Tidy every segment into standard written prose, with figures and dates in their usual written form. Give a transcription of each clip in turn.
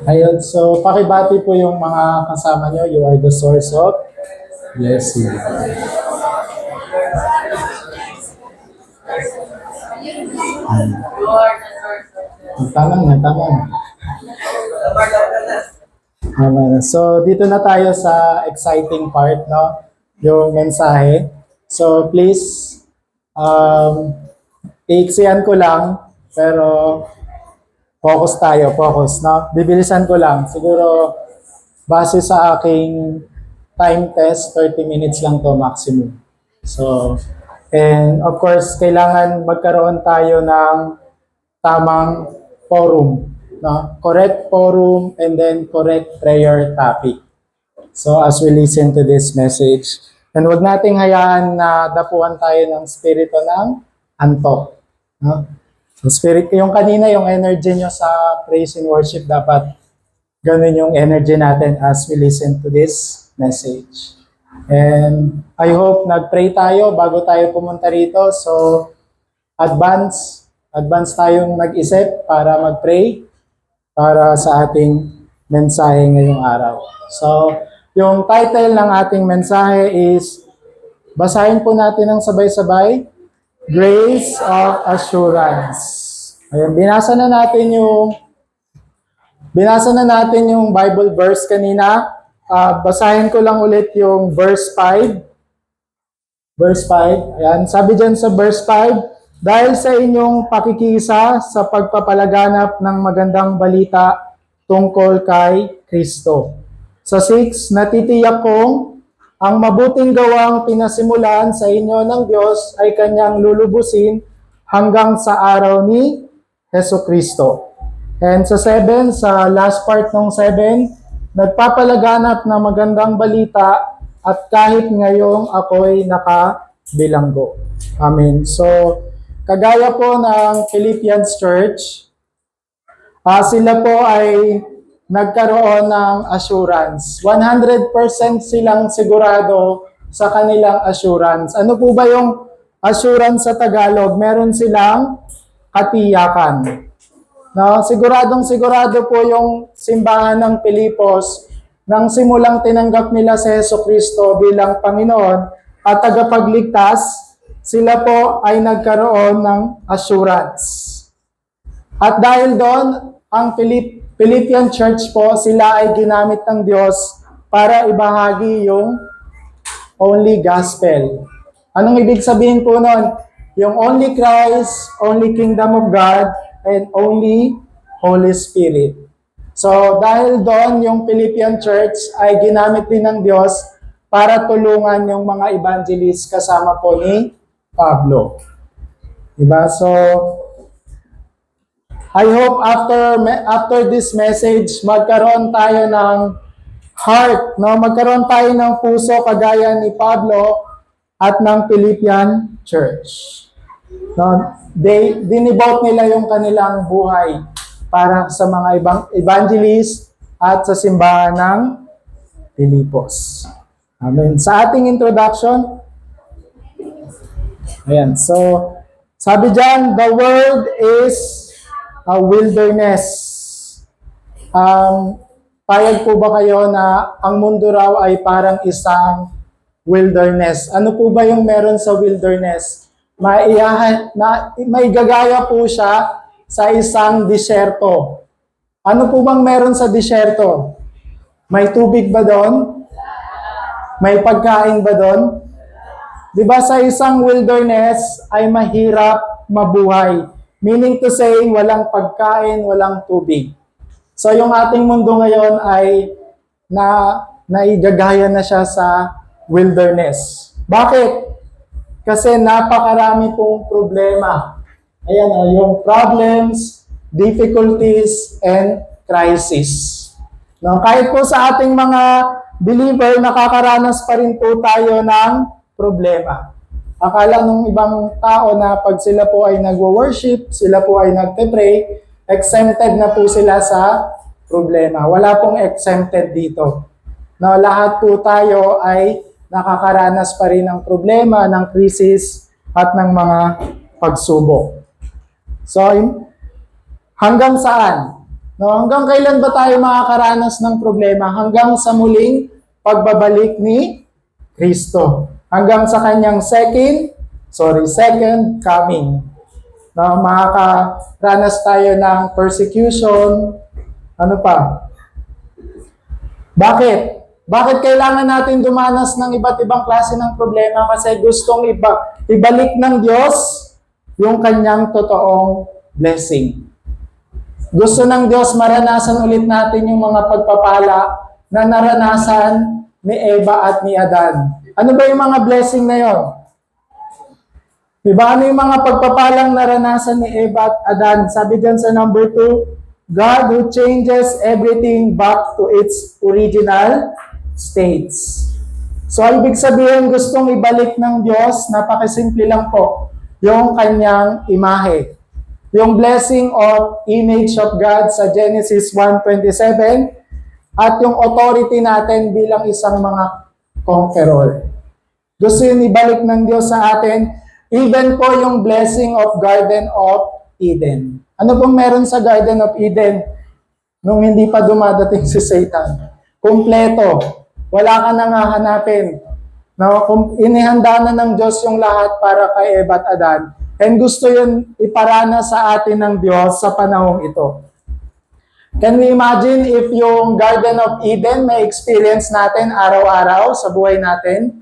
Ayun, so pakibati po yung mga kasama nyo. You are the source of blessing. Tama na, tama na. Tama na. So, dito na tayo sa exciting part, no? Yung mensahe. So, please, iiksiyan ko lang, pero focus tayo, focus, no? Bibilisan ko lang. Siguro, base sa aking time test, 30 minutes lang to maximum. So, and of course, kailangan magkaroon tayo ng tamang forum, no? Correct forum and then correct prayer topic. So, as we listen to this message, and wag nating hayaan na dapuan tayo ng spirito ng antok, no? So, spirit, yung kanina, yung energy nyo sa praise and worship, dapat ganun yung energy natin as we listen to this message. And I hope nag-pray tayo bago tayo pumunta rito. So, advance tayong nag-isip para mag-pray para sa ating mensahe ngayong araw. So, yung title ng ating mensahe is, basahin po natin ng sabay-sabay, Grace of Assurance. Ayan, binasa na natin yung Bible verse kanina. Basahin ko lang ulit yung verse 5. Verse 5. Ayan, sabi dyan sa verse 5, dahil sa inyong pakikisa sa pagpapalaganap ng magandang balita tungkol kay Kristo. Sa 6, natitiyak kong ang mabuting gawang pinasimulan sa inyo ng Diyos ay kanyang lulubusin hanggang sa araw ni Jesucristo. And sa 7, sa last part ng 7, nagpapalaganap ng magandang balita at kahit ngayong ako'y nakabilanggo. Amen. So, kagaya po ng Philippians Church, sila po ay nagkaroon ng assurance. 100% silang sigurado sa kanilang assurance. Ano po ba yung assurance sa Tagalog? Meron silang katiyakan. No, siguradong-sigurado po yung simbahan ng Pilipos nang simulang tinanggap nila si Jesucristo bilang Panginoon at tagapagligtas, sila po ay nagkaroon ng assurance. At dahil doon, ang Philippian Church po, sila ay ginamit ng Diyos para ibahagi yung only gospel. Anong ibig sabihin po nun? Yung only Christ, only kingdom of God, and only Holy Spirit. So, dahil doon, yung Philippian Church ay ginamit din ng Diyos para tulungan yung mga evangelist kasama po ni Pablo. Diba? So, I hope after this message, magkaroon tayo ng heart, no? Magkaroon tayo ng puso kagaya ni Pablo at ng Philippian Church. No? Dinivote nila yung kanilang buhay para sa mga ibang evangelist at sa simbahan ng Pilipos. Amen. Sa ating introduction, ayan, so sabi dyan, the world is a wilderness. Payag po ba kayo na ang mundo raw ay parang isang wilderness? Ano po ba yung meron sa wilderness? May gagaya po siya sa isang disyerto. Ano po bang meron sa disyerto? May tubig ba doon? May pagkain ba doon? Di ba sa isang wilderness ay mahirap mabuhay? Meaning to say, walang pagkain, walang tubig. So yung ating mundo ngayon ay naigagaya na siya sa wilderness. Bakit? Kasi napakarami pong problema. Ayan, yung problems, difficulties, and crisis. No, kahit po sa ating mga believer, nakakaranas pa rin po tayo ng problema. Akala nung ibang tao na pag sila po ay nagwo-worship, sila po ay nagte-pray, exempted na po sila sa problema. Wala pong exempted dito. No, lahat po tayo ay nakakaranas pa rin ng problema, ng krisis, at ng mga pagsubok. So, Hanggang saan? No, hanggang kailan ba tayo makakaranas ng problema? Hanggang sa muling pagbabalik ni Kristo. Hanggang sa kanyang second coming. No, makakaranas tayo ng persecution. Ano pa? Bakit? Bakit kailangan natin dumanas ng iba't ibang klase ng problema? Kasi gustong ibalik ng Diyos yung kanyang totoong blessing. Gusto ng Diyos maranasan ulit natin yung mga pagpapala na naranasan ni Eva at ni Adan. Ano ba yung mga blessing na yon? Diba? Ano yung mga pagpapalang naranasan ni Eva at Adan? Sabi dyan sa number 2, God who changes everything back to its original states. So, ibig sabihin, gustong ibalik ng Diyos, napakasimple lang po, yung kanyang imahe. Yung blessing of image of God sa Genesis 1:27 at yung authority natin bilang isang mga conqueror. Gusto yun ibalik ng Diyos sa atin, even po yung blessing of Garden of Eden. Ano pong meron sa Garden of Eden nung hindi pa dumadating si Satan? Kumpleto. Wala ka nang hahanapin. No, inihanda na ng Diyos yung lahat para kay Eva at Adan. And gusto yun iparana sa atin ng Diyos sa panahong ito. Can we imagine if yung Garden of Eden may experience natin araw-araw sa buhay natin?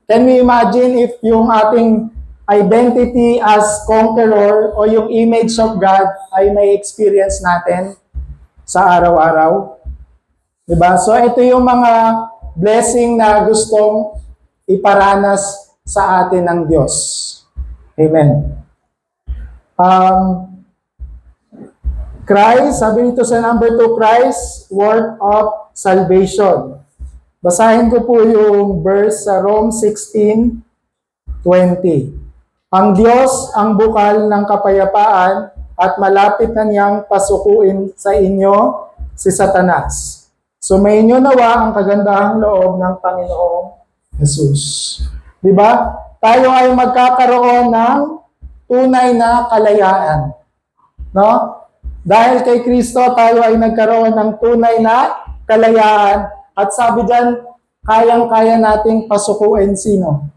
Can we imagine if yung ating identity as conqueror o yung image of God ay may experience natin sa araw-araw? Diba? So ito yung mga blessing na gustong iparanas sa atin ng Diyos. Amen. Christ, sabi nito sa number 2, Christ, work of salvation. Basahin ko po yung verse sa Rome 16:20. Ang Diyos ang bukal ng kapayapaan at malapit na niyang pasukuin sa inyo si Satanas. Sumainyo nawa ang kagandahang loob ng Panginoong Jesus. Diba? Tayo ay magkakaroon ng tunay na kalayaan. No? Dahil kay Kristo, tayo ay nagkaroon ng tunay na kalayaan. At sabi diyan, kayang-kaya nating pasukuin sino?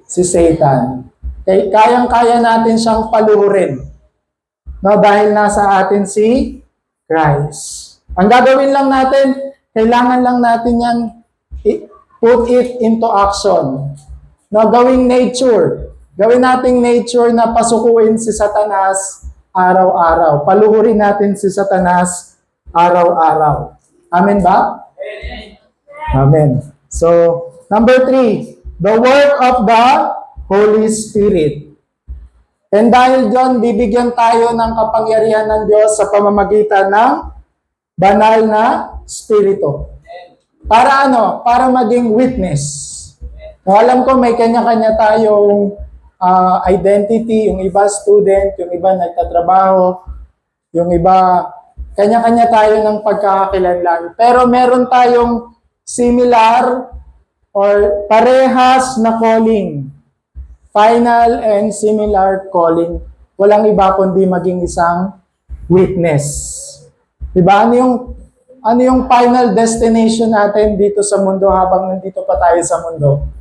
Si Satan. Kayang-kaya natin siyang paluhurin. No? Dahil nasa atin si Christ. Ang gagawin lang natin, kailangan lang natin yan put it into action. No, gawing nature. Gawin nating nature na pasukuin si Satanas araw-araw. Paluhurin natin si Satanas araw-araw. Amen ba? Amen. So, number 3, the work of the Holy Spirit. And dahil doon, bibigyan tayo ng kapangyarihan ng Diyos sa pamamagitan ng banal na Espiritu. Para ano? Para maging witness. So, alam ko may kanya-kanya tayong identity, yung iba student, yung iba nagtatrabaho, yung iba, kanya-kanya tayo ng pagkakakilanlan. Pero meron tayong similar or parehas na calling. Final and similar calling. Walang iba kundi maging isang witness. Diba? Ano yung final destination natin dito sa mundo habang nandito pa tayo sa mundo?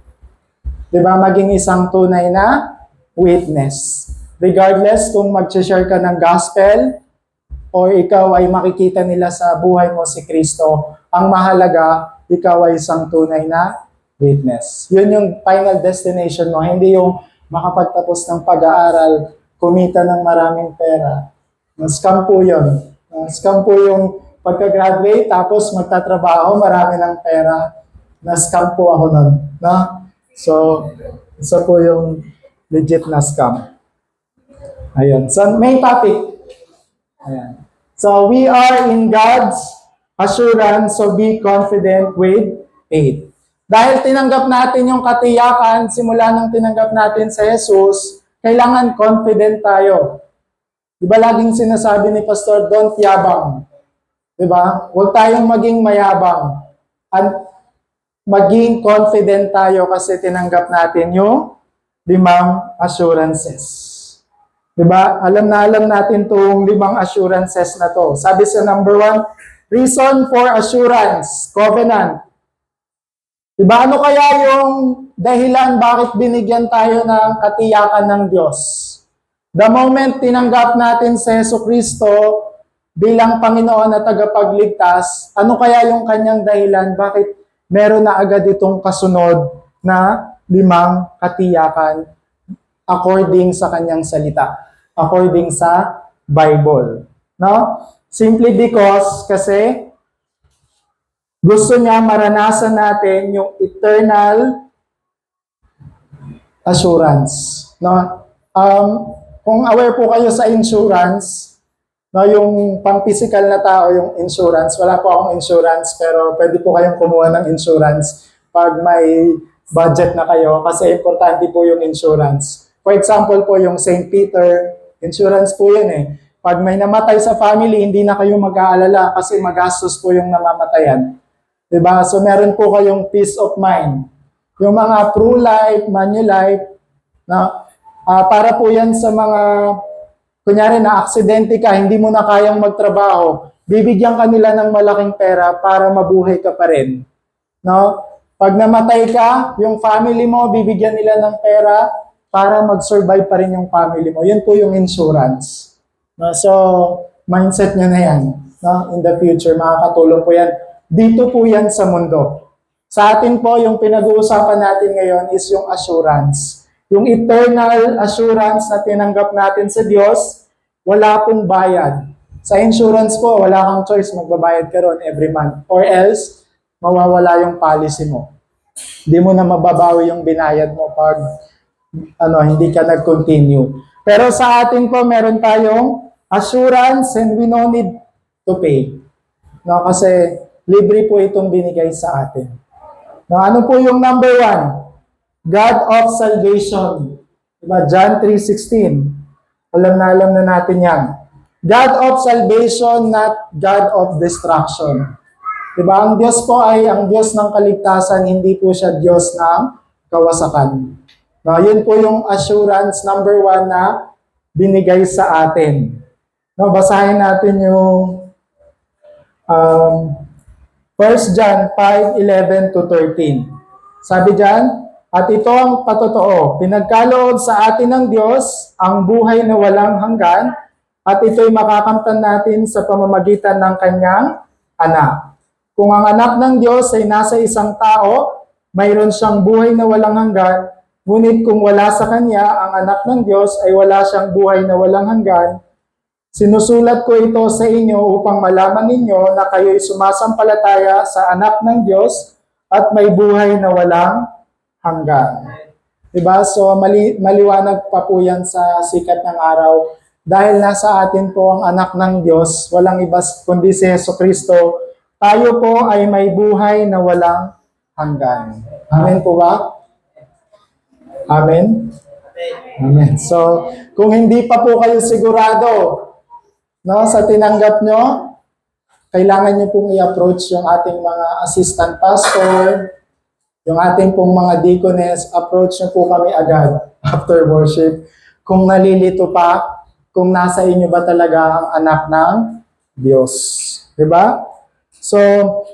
Diba? Maging isang tunay na witness. Regardless kung mag-share ka ng gospel o ikaw ay makikita nila sa buhay mo si Kristo, ang mahalaga, ikaw ay isang tunay na witness. Yun yung final destination mo. Hindi yung makapagtapos ng pag-aaral, kumita ng maraming pera. Scam po yun. Scam po yung pagka-graduate, tapos magtatrabaho, marami ng pera. Na-scam po ako nun. No? So, isa po yung legit na scam. Ayun. So, main topic. Ayan. So, we are in God's assurance, so be confident with faith. Dahil tinanggap natin yung katiyakan, simula nang tinanggap natin sa Jesus, kailangan confident tayo. Diba laging sinasabi ni Pastor, don't yabang. Diba? Huwag tayong maging mayabang. At maging confident tayo kasi tinanggap natin yung 5 assurances. Diba? Alam natin itong 5 assurances na to. Sabi sa number 1, reason for assurance, covenant. Diba? Ano kaya yung dahilan bakit binigyan tayo ng katiyakan ng Diyos? The moment tinanggap natin si Jesucristo bilang Panginoon at tagapagligtas, ano kaya yung kanyang dahilan bakit meron na agad itong kasunod na 5 katiyakan according sa kanyang salita, according sa Bible. No? Simply because kasi gusto niya maranasan natin yung eternal assurance. No? Kung aware po kayo sa insurance, no, yung pang-physical na tao, yung insurance, wala po akong insurance, pero pwede po kayong kumuha ng insurance pag may budget na kayo, kasi importante po yung insurance. For example po, yung St. Peter, insurance po yun eh. Pag may namatay sa family, hindi na kayo mag-aalala kasi magastos po yung namamatayan. Diba? So meron po kayong peace of mind. Yung mga Pru-Life, Manulife, na para po yan sa mga, kunyari na aksidente ka, hindi mo na kayang magtrabaho, bibigyan ka nila ng malaking pera para mabuhay ka pa rin. No? Pag namatay ka, yung family mo, bibigyan nila ng pera para mag-survive pa rin yung family mo. Yun po yung insurance. No? So, mindset nyo na yan. No? In the future, makakatulong po yan. Dito po yan sa mundo. Sa atin po, yung pinag-uusapan natin ngayon is yung assurance. Yung eternal assurance na tinanggap natin sa Diyos, wala pong bayad. Sa insurance po, wala kang choice, magbabayad ka ron every month. Or else, mawawala yung policy mo. Hindi mo na mababawi yung binayad mo pag hindi ka nag-continue. Pero sa atin po, meron tayong assurance and we no need to pay. No, kasi libre po itong binigay sa atin. No, ano po yung number 1? God of salvation. Diba? John 3:16. Alam na natin yan. God of salvation, not God of destruction. Diba? Ang Diyos po ay ang Diyos ng kaligtasan, hindi po siya Diyos ng kawasakan. No, yun po yung assurance number 1 na binigay sa atin. No, basahin natin yung 1 John 5:11-13. Sabi diyan, at ito ang patotoo, pinagkaloob sa atin ng Diyos ang buhay na walang hanggan, at ito'y makakamtan natin sa pamamagitan ng kanyang anak. Kung ang anak ng Diyos ay nasa isang tao, mayroon siyang buhay na walang hanggan, ngunit kung wala sa kanya, ang anak ng Diyos ay wala siyang buhay na walang hanggan. Sinusulat ko ito sa inyo upang malaman ninyo na kayo'y sumasampalataya sa anak ng Diyos at may buhay na walang hanggan. Diba? So, maliwanag pa po yan sa sikat ng araw. Dahil nasa atin po ang anak ng Diyos, walang iba kundi si Jesucristo, tayo po ay may buhay na walang hanggan. Amen po ba? Amen? Amen. So, kung hindi pa po kayo sigurado, no, sa tinanggap nyo, kailangan nyo pong i-approach yung ating mga assistant pastor, yung ating pong mga deaconess, approach nyo po kami agad after worship. Kung nalilito pa, kung nasa inyo ba talaga ang anak ng Diyos. Diba? So,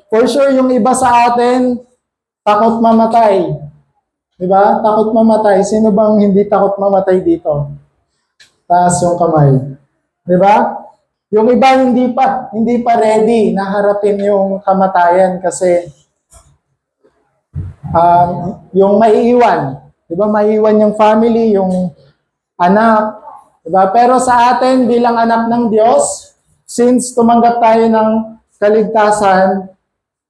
for sure, yung iba sa atin, takot mamatay. Diba? Takot mamatay. Sino bang hindi takot mamatay dito? Taas yung kamay. Diba? Yung iba hindi pa ready na harapin yung kamatayan kasi yung maiiwan. Diba? Maiiwan yung family, yung anak. Diba? Pero sa atin bilang anak ng Diyos, since tumanggap tayo ng kaligtasan,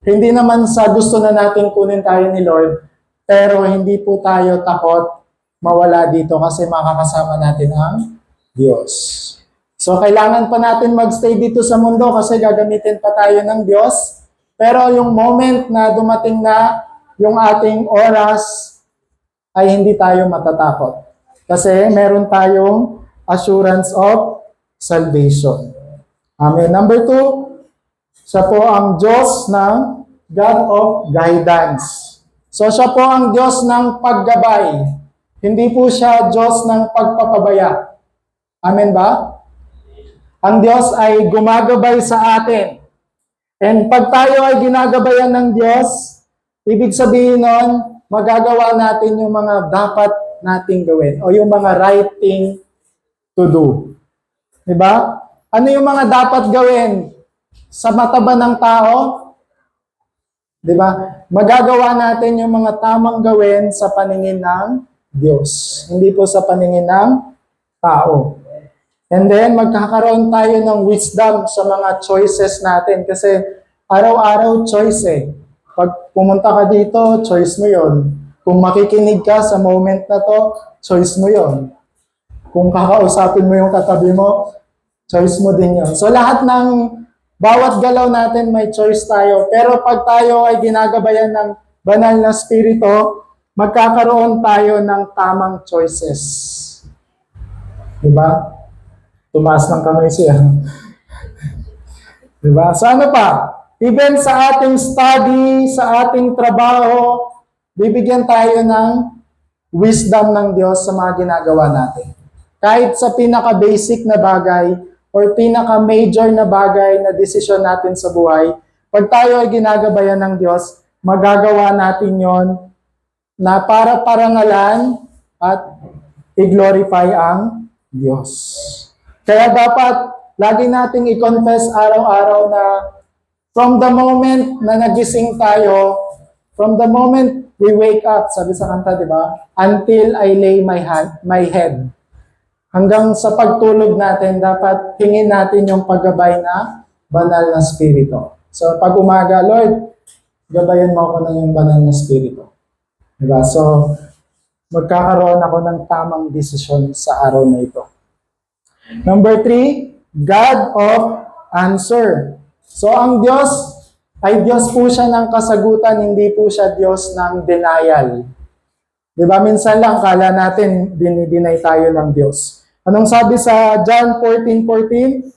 hindi naman sa gusto na natin kunin tayo ni Lord, pero hindi po tayo takot mawala dito kasi makakasama natin ang Diyos. So, kailangan pa natin magstay dito sa mundo kasi gagamitin pa tayo ng Diyos. Pero yung moment na dumating na yung ating oras, ay hindi tayo matatakot. Kasi meron tayong assurance of salvation. Amen. Number 2, siya po ang Diyos ng God of guidance. So, siya po ang Diyos ng paggabay. Hindi po siya Diyos ng pagpapabaya. Amen ba? Ang Diyos ay gumagabay sa atin. And pag tayo ay ginagabayan ng Diyos, ibig sabihin nun, magagawa natin yung mga dapat nating gawin o yung mga right thing to do. Diba? Ano yung mga dapat gawin sa mata ba ng tao? Diba? Magagawa natin yung mga tamang gawin sa paningin ng Diyos. Hindi po sa paningin ng tao. And then, magkakaroon tayo ng wisdom sa mga choices natin kasi araw-araw choice eh. Pag pumunta ka dito, choice mo yon. Kung makikinig ka sa moment na to, choice mo yon. Kung kakausapin mo yung katabi mo, choice mo din yon. So lahat ng bawat galaw natin may choice tayo. Pero pag tayo ay ginagabayan ng banal na spirito, magkakaroon tayo ng tamang choices. Diba? Tumaas ng kamay siya. Diba? So ano pa? Even sa ating study, sa ating trabaho, bibigyan tayo ng wisdom ng Diyos sa mga ginagawa natin. Kahit sa pinaka-basic na bagay or pinaka-major na bagay na desisyon natin sa buhay, pag tayo ay ginagabayan ng Diyos, magagawa natin yon na para parangalan at i-glorify ang Diyos. Kaya dapat lagi nating i-confess araw-araw na from the moment na nagising tayo, from the moment we wake up, sabi sa kanta, di ba? Until I lay my head. Hanggang sa pagtulog natin, dapat hingin natin yung paggabay na banal na spirito. So pag umaga, Lord, gabayan mo ako ng yung banal na spirito. Di ba? So magkakaroon ako ng tamang desisyon sa araw na ito. Number 3, God of answer. So ang Diyos ay Diyos po siya ng kasagutan, hindi po siya Diyos ng denial. Diba? Minsan lang kala natin dinideny tayo ng Diyos. Anong sabi sa John 14:14?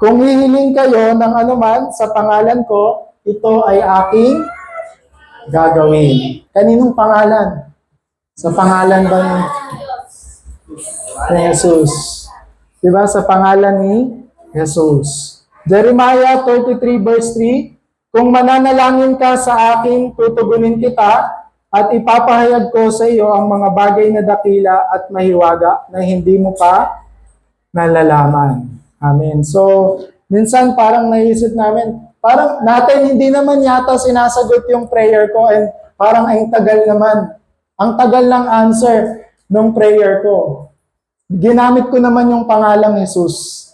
Kung hihiling kayo ng anuman sa pangalan ko, ito ay aking gagawin. Kaninong pangalan? Sa pangalan ba ni Jesus? Diba? Sa pangalan ni Jesus. Jeremiah 33 verse 3, kung mananalangin ka sa akin, tutugunin kita at ipapahayag ko sa iyo ang mga bagay na dakila at mahiwaga na hindi mo pa nalalaman. Amen. So, minsan parang naisip namin, parang natin hindi naman yata sinasagot yung prayer ko and parang ang tagal naman. Ang tagal ng answer ng prayer ko. Ginamit ko naman yung pangalang Jesus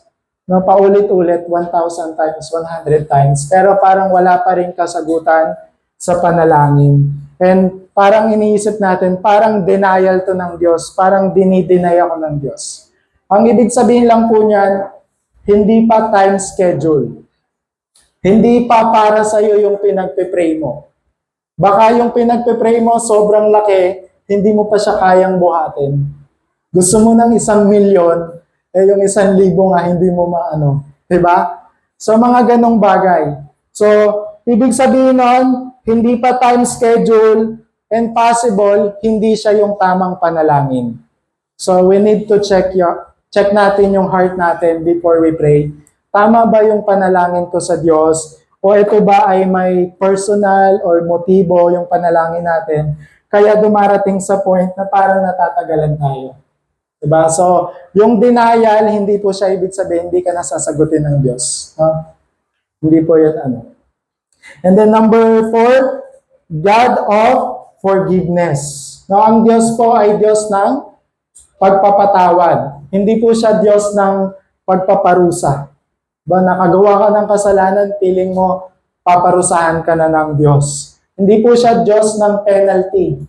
na paulit-ulit 1,000 times, 100 times, pero parang wala pa rin kasagutan sa panalangin. And parang iniisip natin, parang denial to ng Diyos, parang dinideny ako ng Diyos. Ang ibig sabihin lang po niyan, hindi pa time schedule. Hindi pa para sa'yo yung pinagpe-pray mo. Baka yung pinagpe-pray mo sobrang laki, hindi mo pa siya kayang buhatin. Gusto mo ng 1,000,000, yung 1,000 nga hindi mo maano. Diba? So mga ganong bagay. So, ibig sabihin nun, hindi pa time schedule and possible, hindi siya yung tamang panalangin. So we need to check natin yung heart natin before we pray. Tama ba yung panalangin ko sa Diyos? O ito ba ay may personal or motibo yung panalangin natin? Kaya dumarating sa point na parang natatagalan tayo. Diba? So, yung denial, hindi po siya ibig sabihin, hindi ka nasasagutin ng Diyos. Hindi po yan ano. And then number 4, God of forgiveness. Now, ang Diyos po ay Diyos ng pagpapatawad. Hindi po siya Diyos ng pagpaparusa. Ba, nakagawa ka ng kasalanan, feeling mo, paparusahan ka na ng Diyos. Hindi po siya Diyos ng penalty.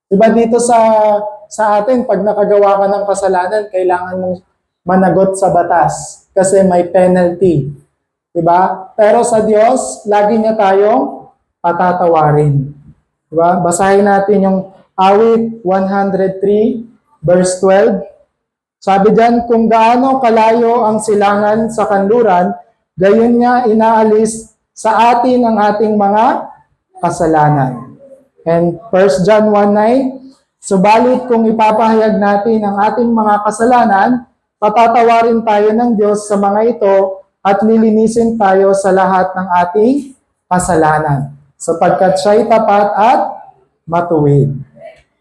Diba dito sa atin, pag nakagawa ka ng kasalanan, kailangan mong managot sa batas kasi may penalty. Diba? Pero sa Diyos, lagi niya tayong patatawarin. Diba? Basahin natin yung awit 103, verse 12. Sabi diyan, kung gaano kalayo ang silangan sa kanluran, gayon niya inaalis sa atin ang ating mga kasalanan. And 1 John 1:9, subalit kung ipapahayag natin ang ating mga kasalanan, patatawarin tayo ng Diyos sa mga ito at lilinisin tayo sa lahat ng ating kasalanan, sapagkat siya'y tapat at matuwid.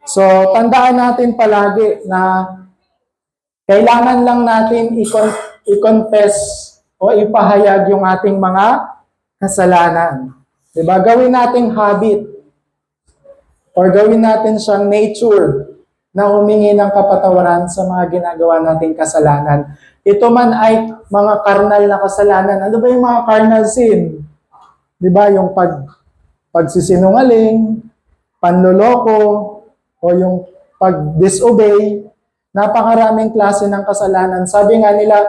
So, tandaan natin palagi na kailangan lang natin i-confess o ipahayag yung ating mga kasalanan. Diba? Gawin nating habit or gawin natin siyang nature na humingi ng kapatawaran sa mga ginagawa nating kasalanan. Ito man ay mga karnal na kasalanan. Ano ba yung mga carnal sin? Diba? Yung pagsisinungaling, panloloko, o yung pag-disobey, napakaraming klase ng kasalanan. Sabi nga nila,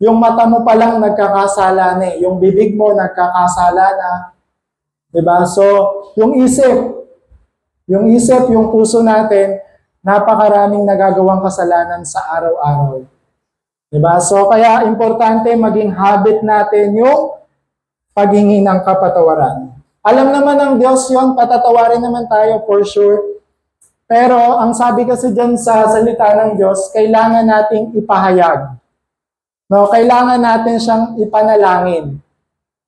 yung mata mo pa lang nagkakasala na eh. Yung bibig mo nagkakasala na. Diba? So, yung isip, yung puso natin, napakaraming nagagawang kasalanan sa araw-araw. Diba? So, kaya importante maging habit natin yung paghingi ng kapatawaran. Alam naman ng Diyos yun, patatawarin naman tayo for sure. Pero ang sabi kasi dyan sa salita ng Diyos, kailangan nating ipahayag. No, kailangan natin siyang ipanalangin.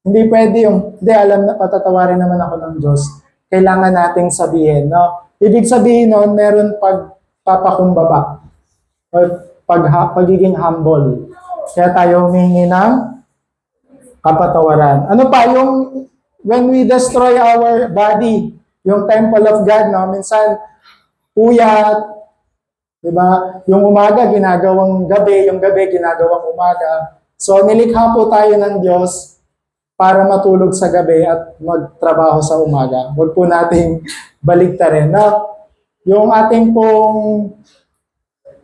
Hindi pwede hindi alam na patatawarin naman ako ng Diyos. Kailangan nating sabihin, no? Ibig sabihin nun, meron pagpapakumbaba o pagiging humble. Kaya tayo humingi ng kapatawaran. Ano pa yung when we destroy our body, yung temple of God, no? Minsan puyat, di ba? Yung umaga ginagawang gabi, yung gabi ginagawang umaga. So nilikha po tayo ng Diyos para matulog sa gabi at magtrabaho sa umaga. Huwag po nating baligtarin. Na yung ating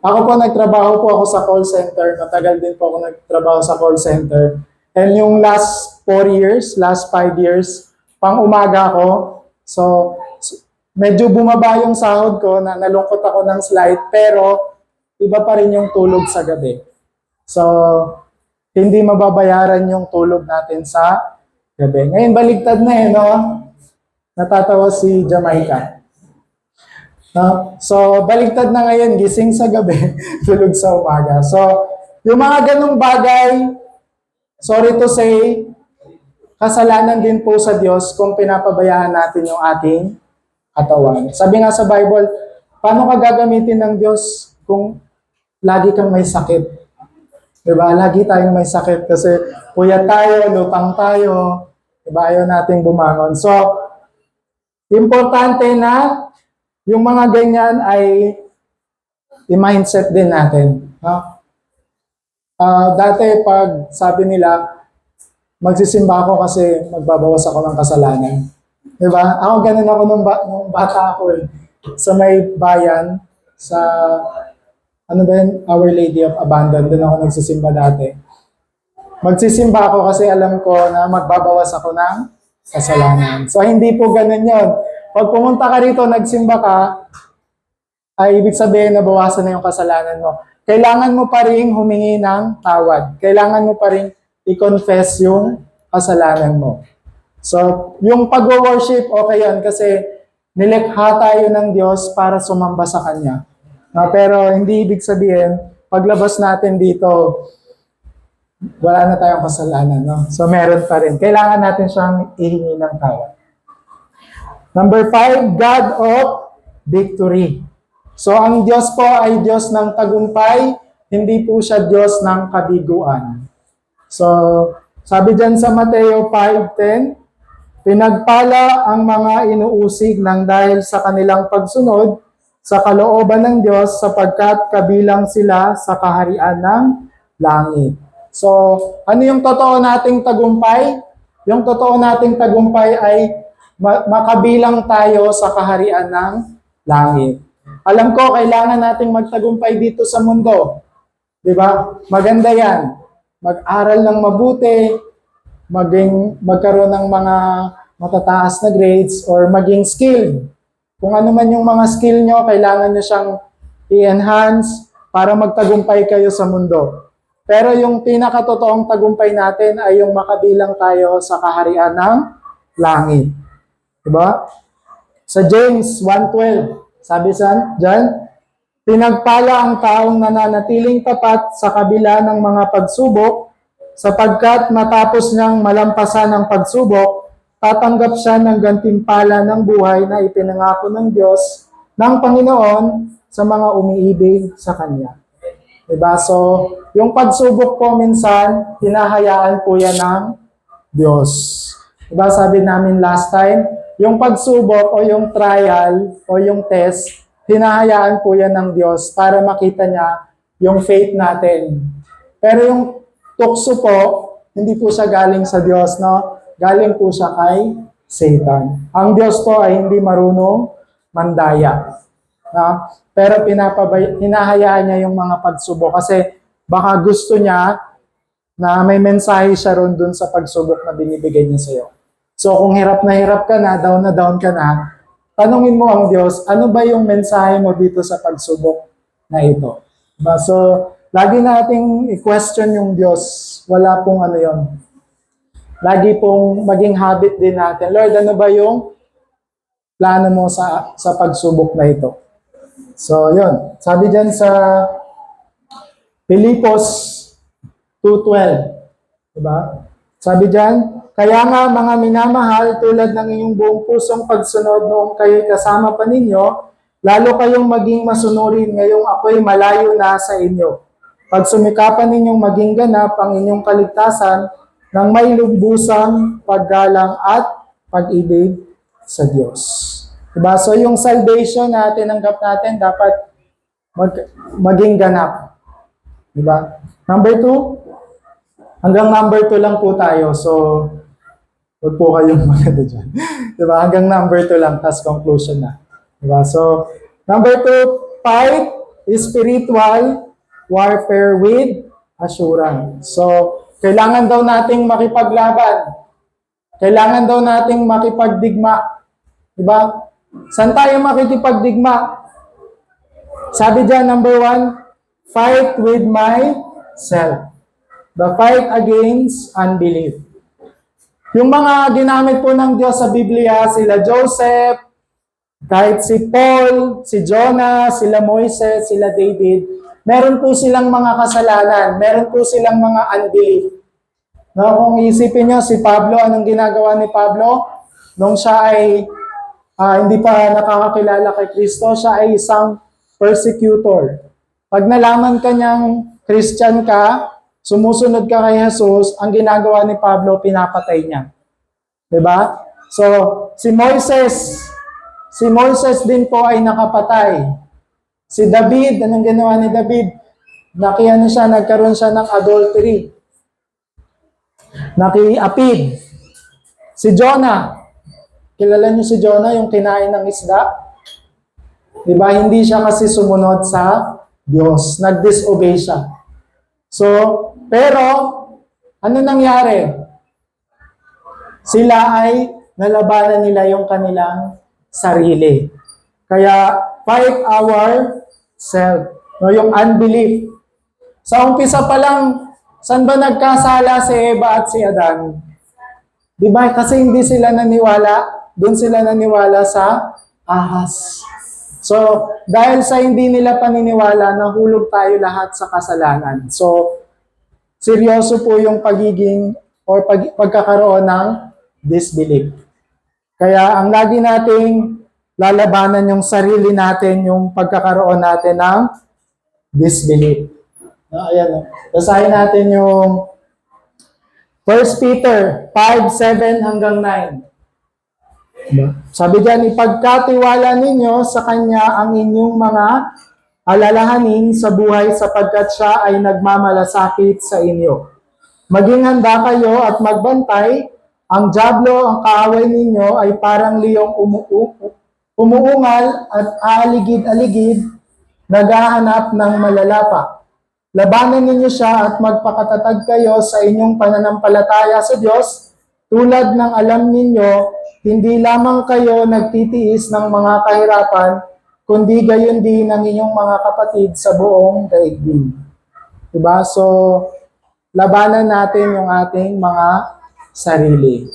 ako po nagtrabaho po ako sa call center. Matagal din po ako nagtrabaho sa call center. And yung last 5 years, pang umaga ako. So, medyo bumaba yung sahod ko, na nalungkot ako ng slight, pero iba pa rin yung tulog sa gabi. So, hindi mababayaran yung tulog natin sa gabi. Ngayon, baligtad na no? Natatawa si Jamaica. No? So, baligtad na ngayon, gising sa gabi, tulog sa umaga. So, yung mga ganong bagay, sorry to say, kasalanan din po sa Diyos kung pinapabayaan natin yung ating katawan. Sabi nga sa Bible, paano ka gagamitin ng Diyos kung lagi kang may sakit? Diba? Lagi tayong may sakit kasi puyat tayo, lutang tayo, diba? Ayaw nating bumangon. So, importante na yung mga ganyan ay i-mindset din natin. No? Dati pag sabi nila, magsisimba ako kasi magbabawas ako ng kasalanan. Diba? Ako ganun ako nung bata ako eh. Sa may bayan, sa Our Lady of Abandon, doon ako nagsisimba dati. Magsisimba ako kasi alam ko na magbabawas ako ng kasalanan. So hindi po ganun yun. Pag pumunta ka rito, nagsimba ka, ay ibig sabihin na bawasan na yung kasalanan mo. Kailangan mo pa rin humingi ng tawad. Kailangan mo pa rin i-confess yung kasalanan mo. So, yung pag-worship, okay yan kasi nilikha tayo ng Diyos para sumamba sa Kanya. Pero hindi ibig sabihin, paglabas natin dito, wala na tayong kasalanan. No? So, meron pa rin. Kailangan natin siyang ihingi ng tawad. Number 5, God of victory. So, ang Diyos po ay Diyos ng tagumpay, hindi po siya Diyos ng kabiguan. So, sabi dyan sa Mateo 5:10, pinagpala ang mga inuusig ng dahil sa kanilang pagsunod sa kalooban ng Diyos sapagkat kabilang sila sa kaharian ng langit. So, ano yung totoo nating tagumpay? Yung totoo nating tagumpay ay makabilang tayo sa kaharian ng langit. Alam ko, kailangan nating magtagumpay dito sa mundo. Diba? Maganda yan. Mag-aral ng mabuti, magkaroon ng mga matataas na grades, or maging skilled. Kung ano man yung mga skill nyo, kailangan nyo siyang i-enhance para magtagumpay kayo sa mundo. Pero yung pinakatotoong tagumpay natin ay yung makabilang tayo sa kaharian ng langit. Diba? Sa James 1:12, sabi dyan, Pinagpala ang taong nananatiling tapat sa kabila ng mga pagsubok, sapagkat matapos niyang malampasan ang pagsubok, tatanggap siya ng gantimpala ng buhay na ipinangako ng Diyos ng Panginoon sa mga umiibig sa Kanya. Diba? So, yung pagsubok po minsan, hinahayaan po yan ng Diyos. Diba sabi namin last time, yung pagsubok o yung trial o yung test, hinahayaan po yan ng Diyos para makita niya yung faith natin. Pero yung tukso po, hindi po siya galing sa Diyos, no? Galing po siya kay Satan. Ang Diyos po ay hindi marunong mandaya. No? Pero hinahayaan niya yung mga pagsubok kasi baka gusto niya na may mensahe siya ron dun sa pagsubok na binibigay niya sa'yo. So kung hirap ka na down ka na, tanungin mo ang Diyos, ano ba yung mensahe mo dito sa pagsubok na ito? Diba? So, lagi nating i-question yung Diyos. Wala pong ano yon. Lagi pong maging habit din natin. Lord, ano ba yung plano mo sa pagsubok na ito? So, yun. Sabi dyan sa Pilipos 2:12. Diba? Sabi dyan, kaya nga mga minamahal, tulad ng inyong buong pusong pagsunod noong kayo'y kasama pa ninyo, lalo kayong maging masunurin ngayong ako'y malayo na sa inyo. Pag sumikapan ninyong maging ganap ang inyong kaligtasan ng may lubusang paggalang at pag-ibig sa Diyos. Diba? So yung salvation na tinanggap natin dapat maging ganap. Diba? Number 2, hanggang number 2 lang po tayo. So, huwag po kayong maganda dyan. Diba? Hanggang number 2 lang, tas conclusion na. Diba? So, number 2, fight spiritual warfare with assurance. So, kailangan daw nating makipaglaban. Kailangan daw nating makipagdigma. Diba? Saan tayo makikipagdigma? Sabi dyan, number 1, fight with myself. The fight against unbelief. Yung mga ginamit po ng Diyos sa Biblia, sila Joseph, kahit si Paul, si Jonah, sila Moises, sila David, meron po silang mga kasalanan, meron po silang mga unbelief. No, kung isipin nyo, si Pablo, anong ginagawa ni Pablo? Nung siya ay hindi pa nakakakilala kay Kristo, siya ay isang persecutor. Pag nalaman kanyang Christian ka, sumusunod ka kay Jesus, ang ginagawa ni Pablo, pinapatay niya. Diba? So, si Moises din po ay nakapatay. Si David, anong ginawa ni David? Nagkaroon siya ng adultery. Nakiapid. Si Jonah, kilala niyo si Jonah, yung kinain ng isda? Diba? Hindi siya kasi sumunod sa Diyos. Nag-disobey siya. So, pero, ano nangyari? Sila ay nalabanan nila yung kanilang sarili. Kaya, fight ourselves. No, yung unbelief. Sa umpisa pa lang, saan ba nagkasala si Eva at si Adan? Diba? Kasi hindi sila naniwala. Doon sila naniwala sa ahas. So, dahil sa hindi nila paniniwala, nahulog tayo lahat sa kasalanan. So, seryoso po yung pagiging or pagkakaroon ng disbelief. Kaya ang lagi nating lalabanan yung sarili natin, yung pagkakaroon natin ng disbelief. No, ayan. Basahin natin yung 1 Peter 5:7 hanggang 9. Sabi diyan, ipagkatiwala ninyo sa Kanya ang inyong mga alalahanin sa buhay sapagkat Siya ay nagmamalasakit sa inyo. Maging handa kayo at magbantay, ang dyablo, ang kaaway ninyo ay parang liyong umuungal at aaligid-aligid, naghahanap ng malalapa. Labanan ninyo siya at magpakatatag kayo sa inyong pananampalataya sa Diyos, tulad ng alam ninyo, hindi lamang kayo nagtitiis ng mga kahirapan, kundi gayon din ng inyong mga kapatid sa buong daigdig. Diba? So, labanan natin yung ating mga sarili.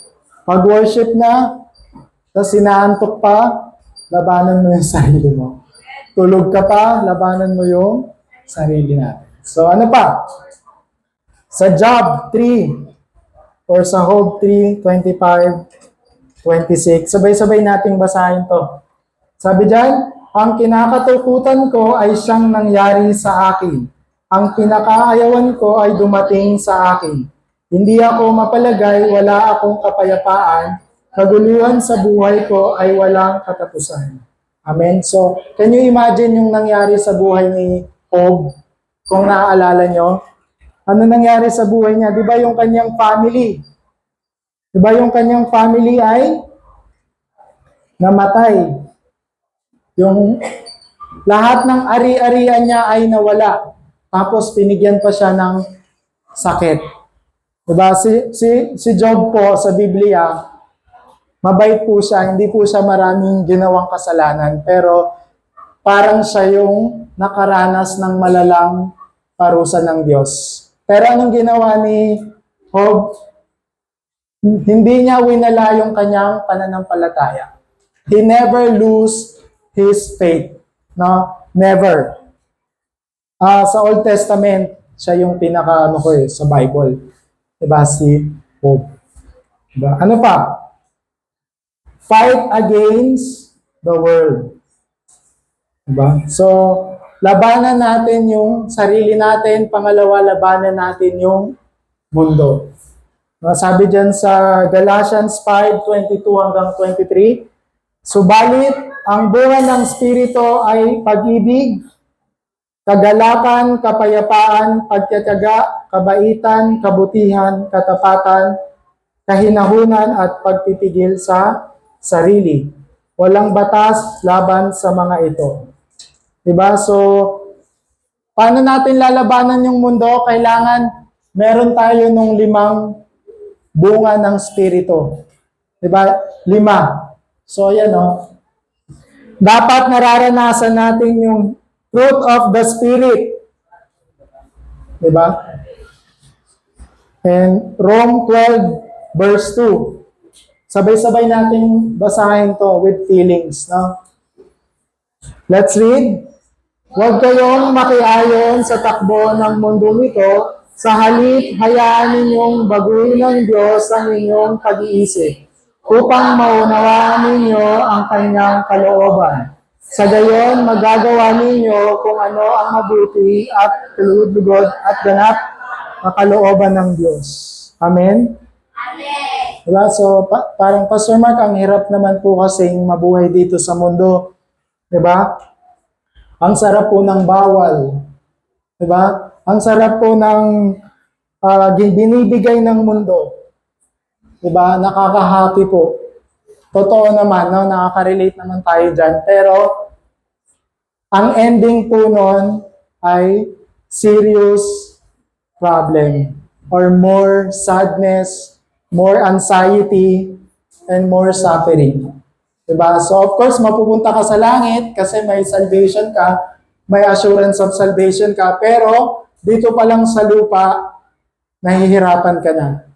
Pag-worship na, tapos sinaantok pa, labanan mo yung sarili mo. tulog ka pa, labanan mo yung sarili natin. So ano pa? Sa Job 3 or sa Job 3:25-26, sabay-sabay nating basahin to. Sabi diyan, ang kinakatakutan ko ay siyang nangyari sa akin. Ang pinakaayawan ko ay dumating sa akin. Hindi ako mapalagay, wala akong kapayapaan. Kaguluhan sa buhay ko ay walang katapusan. Amen. So, can you imagine yung nangyari sa buhay ni Job? Kung naaalala nyo, ano nangyari sa buhay niya? Di ba yung kanyang family? Di ba yung kanyang family ay namatay? Yung lahat ng ari-arian niya ay nawala. Tapos pinigyan pa siya ng sakit. Diba? Si Job po sa Biblia, mabait po siya, hindi po siya maraming ginawang kasalanan, pero parang siya yung nakaranas ng malalang parusa ng Diyos. Pero anong ginawa ni Job? Hindi niya winala yung kanyang pananampalataya. He never lose his faith. No? Never. Sa Old Testament, siya yung sa Bible. Diba? Si Job. Diba? Ano pa? Fight against the world. Diba? So, labanan natin yung sarili natin. Pangalawa, labanan natin yung mundo. Sabi dyan sa Galatians 5:22-23, subalit, ang bunga ng Espiritu ay pag-ibig, kagalakan, kapayapaan, pagtitiyaga, kabaitan, kabutihan, katapatan, kahinahunan at pagpipigil sa sarili. Walang batas laban sa mga ito. Diba? So, paano natin lalabanan yung mundo? Kailangan meron tayo nung 5 bunga ng Espiritu. Diba? 5. So, yan o. Dapat nararanasan natin yung fruit of the Spirit. Diba? And Rome 12:2. Sabay-sabay natin basahin to with feelings. No? Let's read. Huwag kayong makiayon sa takbo ng mundong ito. Sa halip, hayaan ninyong baguhin ng Diyos ang inyong pag-iisip upang maunawaan ninyo ang kanyang kalooban. Sa gayon, magagawa ninyo kung ano ang mabuti at kalugod at ganap na kalooban ng Diyos. Amen? Amen. Diba? So, parang Pastor Mark, ang hirap naman po kasing mabuhay dito sa mundo. Diba? Ang sarap po ng bawal. Diba? Ang sarap po ng binibigay ng mundo. Diba? Nakaka-happy po. Totoo naman, no? Nakaka-relate naman tayo dyan. Pero, ang ending po nun ay serious problem or more sadness, more anxiety, and more suffering. Diba? So, of course, mapupunta ka sa langit kasi may salvation ka, may assurance of salvation ka, pero dito pa lang sa lupa, nahihirapan ka na.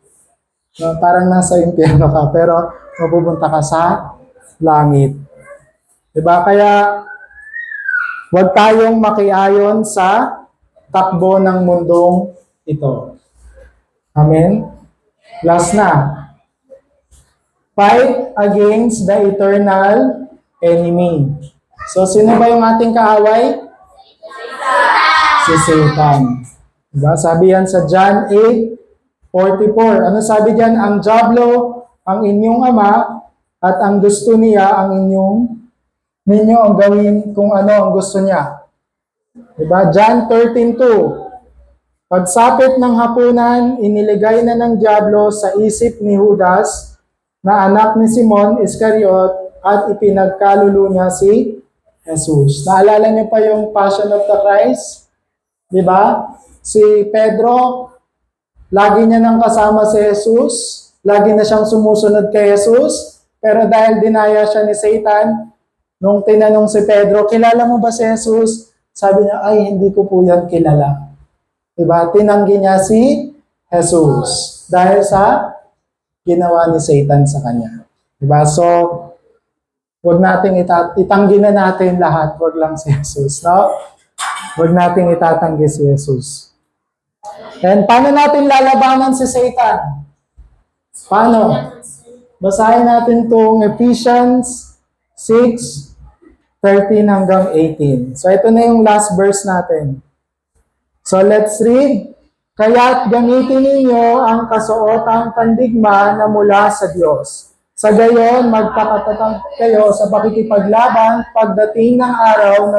No, parang nasa impyerno ka, pero mapupunta ka sa langit. Diba? Kaya, huwag tayong makiayon sa takbo ng mundong ito. Amen? Last na. Fight against the eternal enemy. So, sino ba yung ating kaaway? Si Satan. Diba? Sabi yan sa John 8:44. Ano sabi diyan? Ang diablo, ang inyong ama, at ang gusto niya, ninyo ang gawin kung ano ang gusto niya. Diba? John 13:2. Pagsapit ng hapunan, iniligay na ng diablo sa isip ni Judas, na anak ni Simon Iscariot, at ipinagkalulo niya si Jesus. Naalala niyo pa yung Passion of the Christ? Diba? Si Pedro, lagi niya nang kasama si Jesus, lagi na siyang sumusunod kay Jesus, pero dahil dinaya siya ni Satan, nung tinanong si Pedro, kilala mo ba si Jesus? Sabi niya, ay, hindi ko po yan kilala. Diba? Tinanggi niya si Jesus dahil sa ginawa ni Satan sa kanya. Diba? So, Huwag nating itanggi na natin lahat, huwag lang si Jesus, no? Huwag nating itatanggi si Jesus. And paano natin lalabanan si Satan? Paano? Basahin natin itong Ephesians 6:13 hanggang 18. So ito na yung last verse natin. So let's read. Kaya't gamitin ninyo ang kasuotang pandigma na mula sa Diyos. Sa gayon, magpakatatag kayo sa pakikipaglaban pagdating ng araw na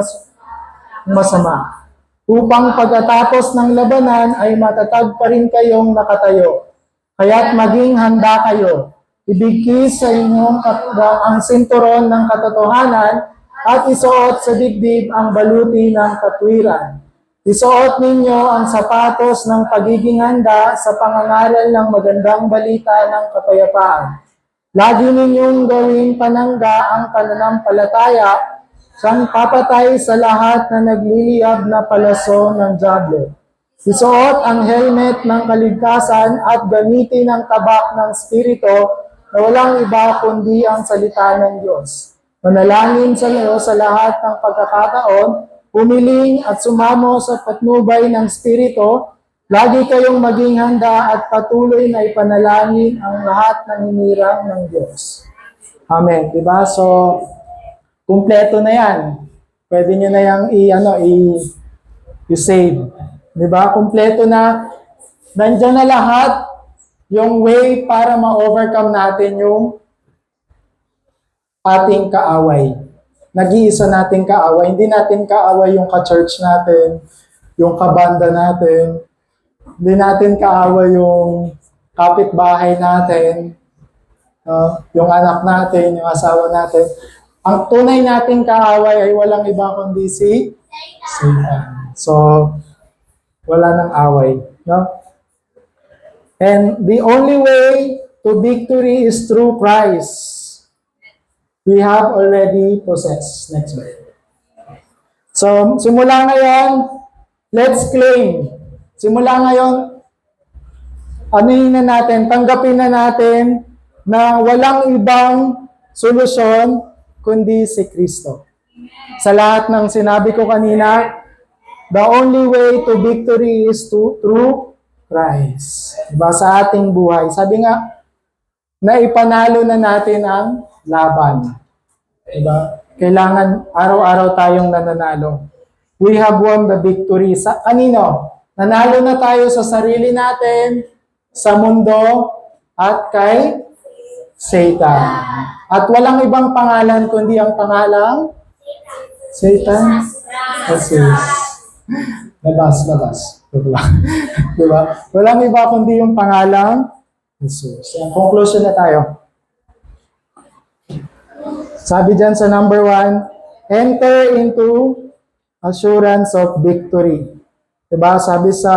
masama. Upang pagkatapos ng labanan ay matatag pa rin kayong nakatayo. Kaya't maging handa kayo. Ibigkis sa inyong ang sinturon ng katotohanan at isuot sa dibdib ang baluti ng katwiran. Isuot ninyo ang sapatos ng pagiging handa sa pangangaral ng magandang balita ng kapayapaan. Lagi ninyong gawing panangga ang pananampalataya, siyang papatay sa lahat na nagliliyab na palaso ng dyablo. Isuot ang helmet ng kaligtasan at gamitin ang tabak ng Espiritu na walang iba kundi ang salita ng Diyos. Manalangin sa iyo sa lahat ng pagkakataon, humiling at sumamo sa patnubay ng Espiritu. Lagi kayong maging handa at patuloy na ipanalangin ang lahat ng hinirang ng Diyos. Amen. Diba? So, kumpleto na yan. Pwede nyo na yung i-save. Diba? Kumpleto na. Nandiyan na lahat yung way para ma-overcome natin yung ating kaaway. Nag-iisa nating kaaway. Hindi natin kaaway yung ka-church natin, yung kabanda natin. Hindi natin kaaway yung kapitbahay natin, yung anak natin, yung asawa natin. Ang tunay nating kaaway ay walang iba kundi si Satan. So, wala nang away. No? And the only way to victory is through Christ. We have already possessed. Next verse. So, simula ngayon, let's claim. Simula ngayon, anuhin na natin, tanggapin na natin na walang ibang solusyon kundi si Kristo. Sa lahat ng sinabi ko kanina, the only way to victory is through Christ. Diba? Sa ating buhay. Sabi nga, na ipanalo na natin ang laban. Diba? Kailangan araw-araw tayong nananalo. We have won the victory. Sa kanino? Nanalo na tayo sa sarili natin, sa mundo, at kay Satan. At walang ibang pangalan kundi ang pangalang Satan. Jesus. Labas. Diba? Walang iba kundi yung pangalang Jesus. Conclusion na tayo. Sabi dyan sa number 1, enter into assurance of victory. Diba? Sabi sa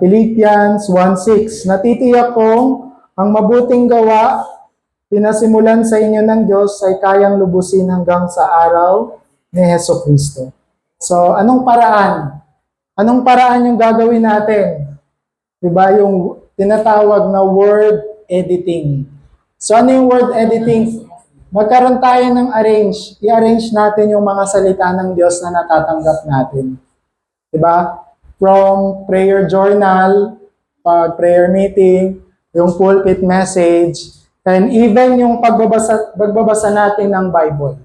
Philippians 1:6, natitiyak kong ang mabuting gawa pinasimulan sa inyo ng Diyos ay kayang lubusin hanggang sa araw ni Hesukristo. So, anong paraan? Anong paraan yung gagawin natin? Diba? Yung tinatawag na word editing. So, ano yung word editing? Magkaroon tayo ng i-arrange natin yung mga salita ng Diyos na natatanggap natin. Diba? From prayer journal, prayer meeting, yung pulpit message, and even yung pagbabasa natin ng Bible.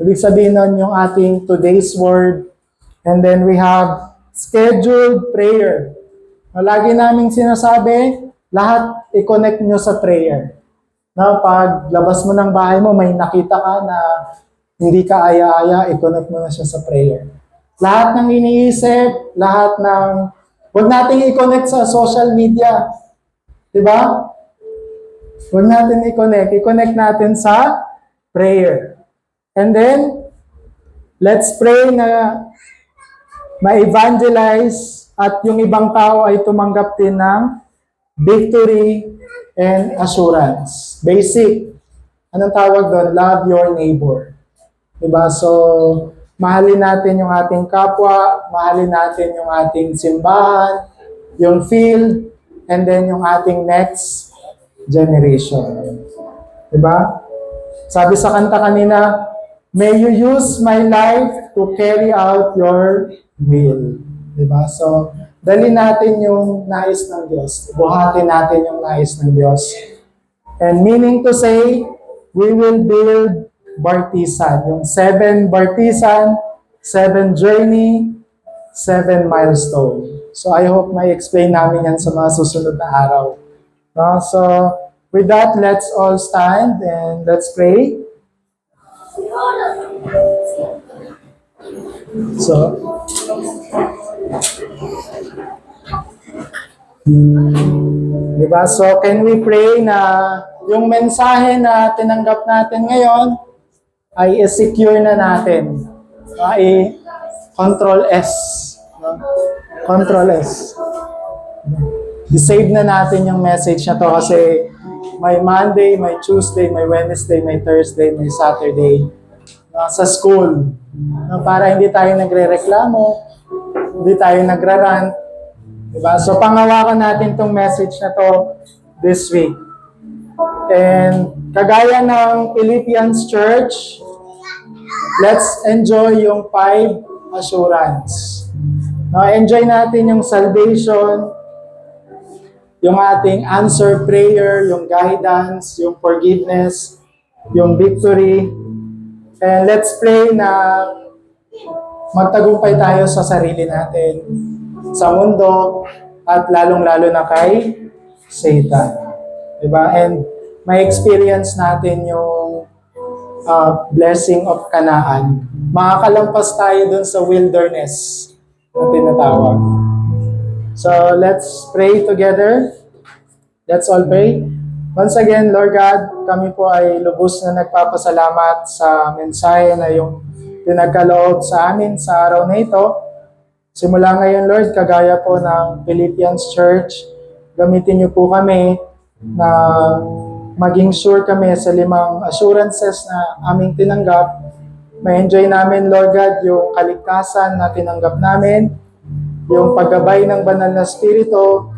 Ibig sabihin nun yung ating today's word, and then we have scheduled prayer. Lagi naming sinasabi, lahat i-connect nyo sa prayer. Na pag labas mo ng bahay mo, may nakita ka na hindi ka aya-aya, i-connect mo na siya sa prayer. Lahat ng iniisip, huwag nating i-connect sa social media. Diba? Huwag natin i-connect natin sa prayer. And then, let's pray na ma-evangelize at yung ibang tao ay tumanggap din ng victory and assurance. Basic. Anong tawag doon? Love your neighbor. Diba? So, mahalin natin yung ating kapwa, mahalin natin yung ating simbahan, yung field, and then yung ating next generation. Diba? Sabi sa kanta kanina, may you use my life to carry out your will. Diba? So, dali natin yung nais ng Diyos. Buhatin natin yung nais ng Diyos. And meaning to say, we will build Bartisan. Yung 7 Bartisan, 7 journey, 7 milestone. So I hope may explain namin yan sa mga susunod na araw. No? So with that, let's all stand and let's pray. So, diba? So can we pray na yung mensahe na tinanggap natin ngayon ay i-secure na natin. Ay Control S. No? Control S. I-save na natin yung message na to kasi may Monday, may Tuesday, may Wednesday, may Thursday, may Saturday sa school. No? Para hindi tayo nagre-reklamo, hindi tayo nagrarant. Diba? So pangawakan natin tong message na to this week. And kagaya ng Philippians Church, let's enjoy yung 5 assurance. No, enjoy natin yung salvation, yung ating answer prayer, yung guidance, yung forgiveness, yung victory. And let's pray na magtagumpay tayo sa sarili natin, sa mundo, at lalong-lalo na kay Satan. Diba? And may experience natin yung blessing of Canaan. Makakalampas tayo dun sa wilderness na tinatawag. So, let's pray together. Let's all pray. Once again, Lord God, kami po ay lubos na nagpapasalamat sa mensahe na yung pinagkaloob sa amin sa araw na ito. Simula ngayon, Lord, kagaya po ng Philippians Church, gamitin niyo po kami na maging sure kami sa 5 assurances na aming tinanggap. Ma-enjoy namin, Lord God, yung kaligtasan na tinanggap namin, yung paggabay ng banal na spirito,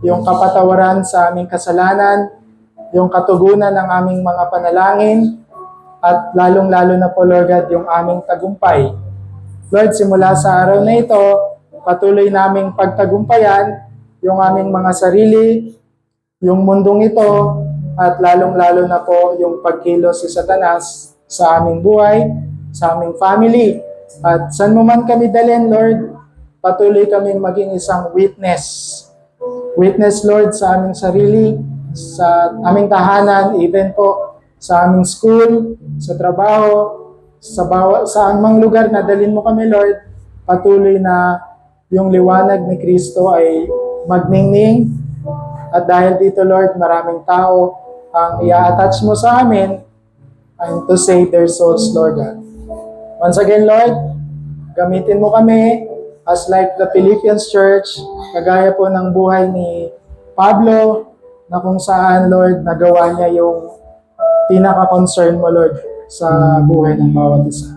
yung kapatawaran sa aming kasalanan, yung katugunan ng aming mga panalangin, at lalong-lalo na po, Lord God, yung aming tagumpay. Lord, simula sa araw na ito, patuloy naming pagtagumpayan yung aming mga sarili, yung mundong ito, at lalong-lalo na po yung pagkilos si Satanas sa aming buhay, sa aming family. At saan mo man kami dalhin, Lord, patuloy kaming maging isang witness. Witness, Lord, sa aming sarili, sa aming tahanan, even po sa aming school, sa trabaho, sa anumang lugar na dalhin mo kami, Lord, patuloy na yung liwanag ni Kristo ay magningning. At dahil dito, Lord, maraming tao ang i-attach mo sa amin and to save their souls, Lord God. Once again, Lord, gamitin mo kami as like the Philippians Church, kagaya po ng buhay ni Pablo, na kung saan, Lord, nagawa niya yung pinaka-concern mo, Lord, sa buhay ng bawat isa.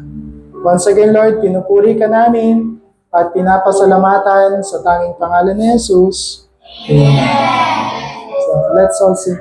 Once again, Lord, pinupuri ka namin at pinapasalamatan sa tanging pangalan ni Jesus. Amen. So, let's all sing.